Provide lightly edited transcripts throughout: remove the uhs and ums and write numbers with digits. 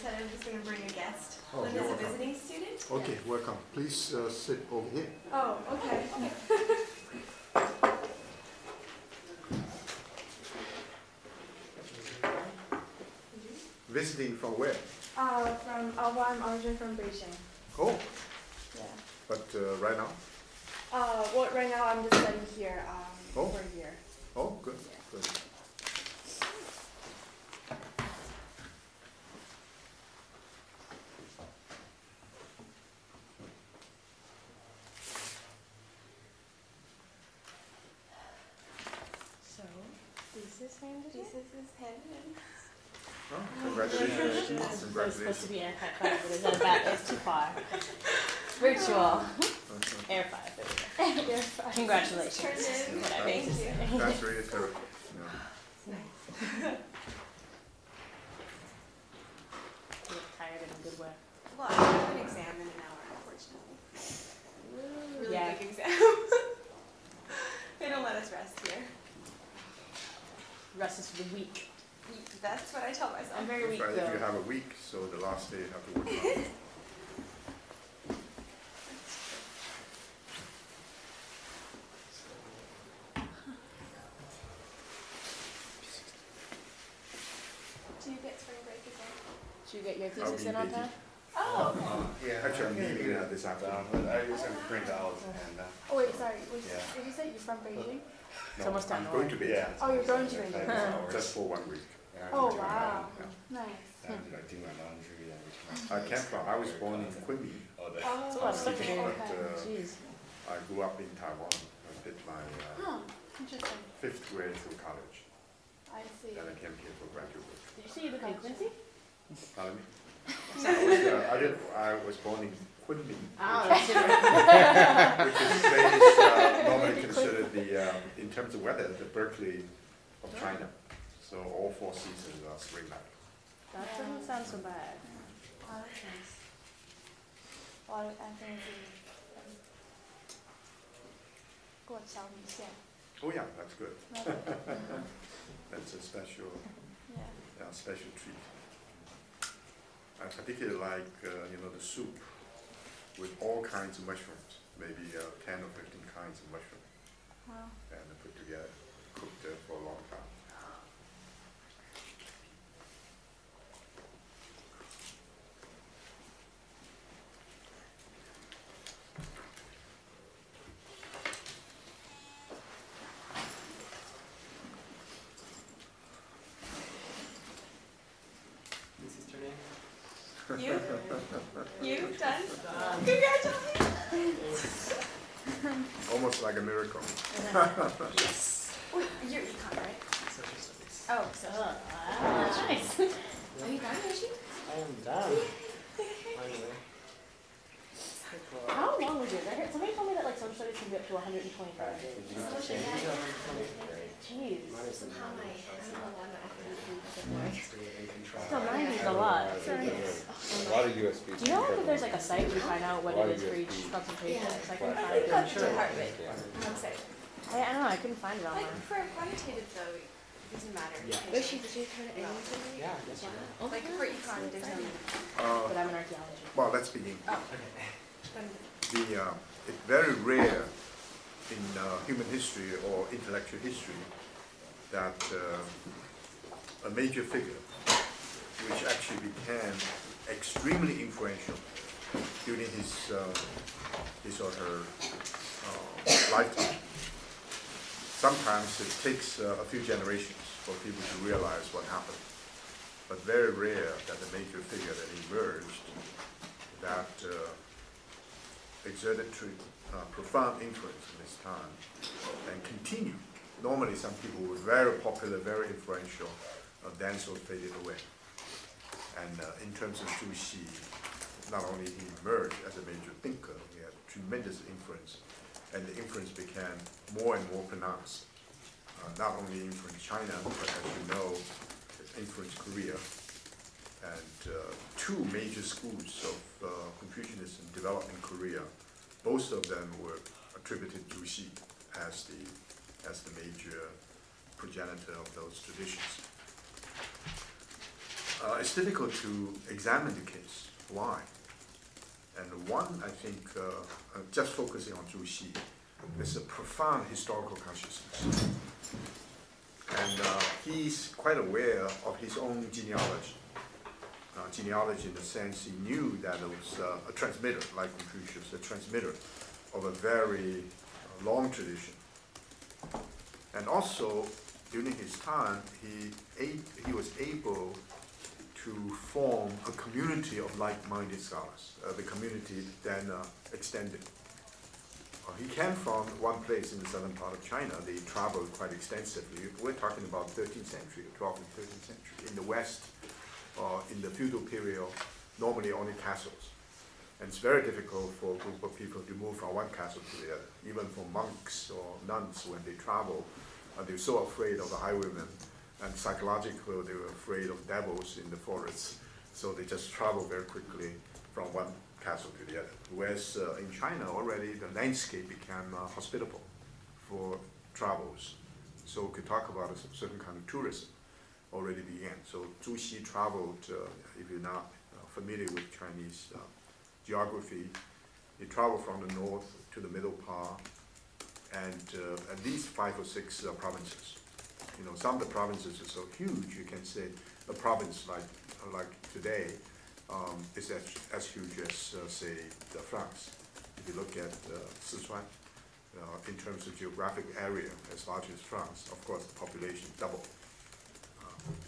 said I'm just going to bring a guest. Oh, Linda's a visiting student. Okay, Yeah. welcome. Please sit over here. Oh, okay. Visiting from where? Well, I'm originally from Beijing. Oh, Yeah. but right now? Well, right now I'm just studying here Oh. for a year. Oh, good, Yeah. good. So, thesis handed in? Thesis is handed in. Oh, congratulations. That was supposed to Congratulations. be air 5, but it's too far. Virtual. Air 5, there we go. Air 5. Congratulations. Turned in. What I Thank mean to you. say. That's really terrific. Yeah. You're tired in a good way. Well, I have an exam in an hour, unfortunately. Really Yeah. big exam. They don't let us rest here. Rest is for the weak. That's what I tell myself. I'm very weak But if you though. have a week, so the last day you have to work on it. Do you get spring break again? Should you get your I'll thesis be in on busy. time? Oh, okay. Yeah, Actually, I'm leaving this afternoon. but I just have to print out and Oh wait, sorry. Yeah. Did you say you're from Beijing? no, It's almost I'm done. going to be yeah. Oh, you're going to Beijing. Hours. just for 1 week. And I Oh do my wow. laundry, Nice. and I do my laundry every time. I came from, I was born in Kunming, Oh, the, That's a lot of stuff to do. But, Jeez. I grew up in Taiwan. I did my Huh. Interesting. 5th grade through college. I see. Then I came here for graduate work. Did you say you live in Quincy? Pardon me? I was born in Kunming, Oh, that's different. which is place normally considered in terms of weather, the Berkeley of China. So all 4 seasons are spring-like. That doesn't sound so bad. Oh, that's nice. A lot of Anthony's got some Oh yeah, that's good. That's a special, Yeah. special treat. I particularly like, the soup with all kinds of mushrooms, maybe 10 or 15 kinds of mushrooms, Wow. and put together, cooked for a long time. You? You? Done? Congratulations! Almost like a miracle. Yes. Wait, you're econ, right? Oh, so. Nice. Are you done, Yoshi? I am done. Finally. How long was yours? I heard somebody told me that like social studies can be up to 125. Jeez. Somehow I'm the one that Still, 90 is a lot. a lot of USB. Do you know if there's like a site where you find out what it is for each concentration? Because I couldn't find it. That's the part of it. Website. I don't know, I couldn't find it Like online. for quantitative though, it doesn't matter. Yeah. Yoshi, did you turn it on? Yeah, yes, you did. Like for econ, there's no. Uh, But I'm in archaeology. well, let's begin. Oh. It's very rare in human history or intellectual history that a major figure, which actually became extremely influential during his or her lifetime. Sometimes it takes a few generations for people to realize what happened, but very rare that a major figure that emerged that exerted profound influence in his time and continued. Normally some people were very popular, very influential, then sort of faded away. And in terms of Zhu Xi, not only he emerged as a major thinker, he had tremendous influence, and the influence became more and more pronounced. Not only influenced China, but as you know, it influenced Korea. And 2 major schools of Confucianism developed in Korea. Both of them were attributed to Zhu Xi as the major progenitor of those traditions. it's difficult to examine the case. Why? And one, I think, just focusing on Zhu Xi, is a profound historical consciousness. And he's quite aware of his own genealogy. Genealogy in the sense he knew that it was a transmitter, like Confucius, a transmitter of a very long tradition. And also, during his time, he was able to form a community of like-minded scholars. The community then extended. He came from one place in the southern part of China. They traveled quite extensively. We're talking about 13th century, 12th and 13th century. In the West, in the feudal period, normally only castles. And it's very difficult for a group of people to move from one castle to the other. Even for monks or nuns, when they travel, they're so afraid of the highwaymen, and psychologically they were afraid of devils in the forests. So they just travel very quickly from one castle to the other. Whereas in China already the landscape became hospitable for travels. So we could talk about a certain kind of tourism already began. So Zhu Xi traveled, if you're not familiar with Chinese geography, he traveled from the north to the middle part, and at least 5 or 6 provinces. You know, some of the provinces are so huge, you can say a province like today is as huge as, say, France. If you look at Sichuan, in terms of geographic area, as large as France, of course, the population doubled.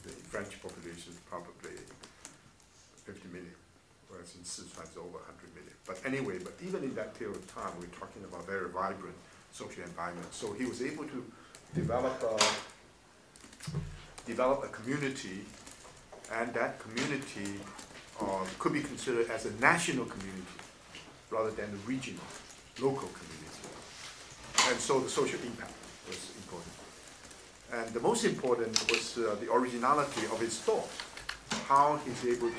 The French population is probably 50 million, whereas in Sichuan it's over 100 million. But anyway, but even in that period of time, we're talking about very vibrant social environment. So he was able to develop a community, and that community could be considered as a national community rather than a regional, local community. And so the social impact was important. And the most important was the originality of his thought, how he's able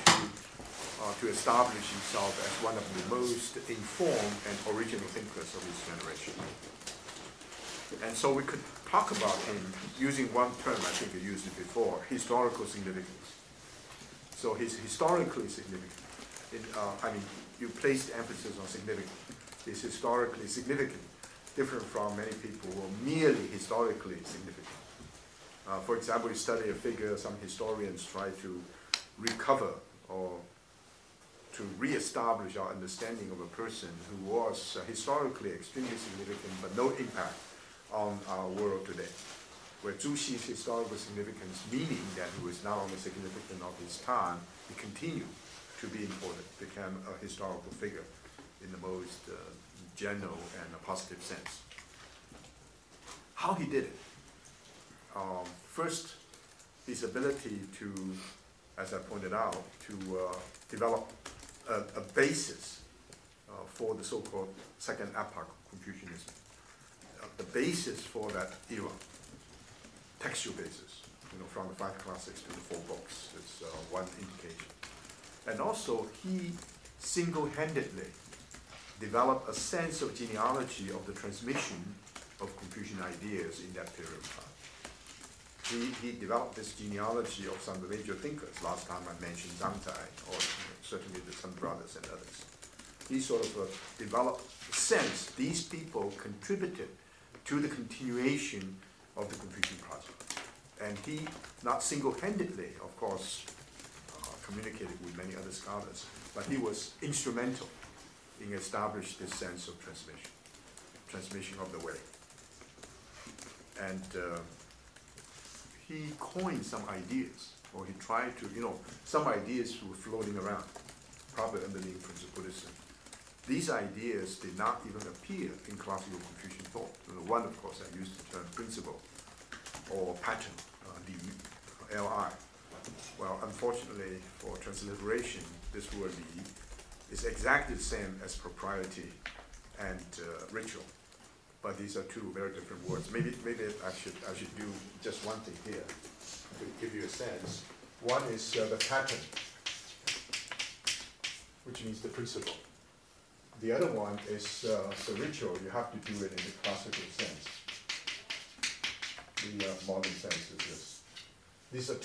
to establish himself as one of the most informed and original thinkers of his generation. And so we could talk about him using one term, I think I used it before, historical significance. So he's historically significant. I mean, you place the emphasis on significant. He's historically significant, different from many people who are merely historically significant. For example, you study a figure, some historians try to recover or to re-establish our understanding of a person who was historically extremely significant but no impact on our world today. Where Zhu Xi's historical significance, meaning that he was not only significant of his time, he continued to be important, became a historical figure in the most general and positive sense. How he did it? First, his ability to, as I pointed out, to develop a basis for the so-called second epoch Confucianism. The basis for that era, textual basis, you know, from the 5 classics to the 4 books, is one indication. And also, he single-handedly developed a sense of genealogy of the transmission of Confucian ideas in that period of time. He developed this genealogy of some of the major thinkers. Last time I mentioned Zhang, or certainly the Sun brothers and others. He sort of developed a sense these people contributed to the continuation of the Confucian project. And he, not single-handedly, of course, communicated with many other scholars, but he was instrumental in establishing this sense of transmission of the way. And he coined some ideas, or he tried to, you know, some ideas were floating around, probably underneath principal Buddhism. These ideas did not even appear in classical Confucian thought. And one, of course, I used the term principle or pattern, Li. Well, unfortunately for transliteration, this word Li is exactly the same as propriety and ritual. But these are two very different words. Maybe I should do just one thing here to give you a sense. One is the pattern, which means the principle. The other one is the ritual. You have to do it in the classical sense. The modern sense is this. These are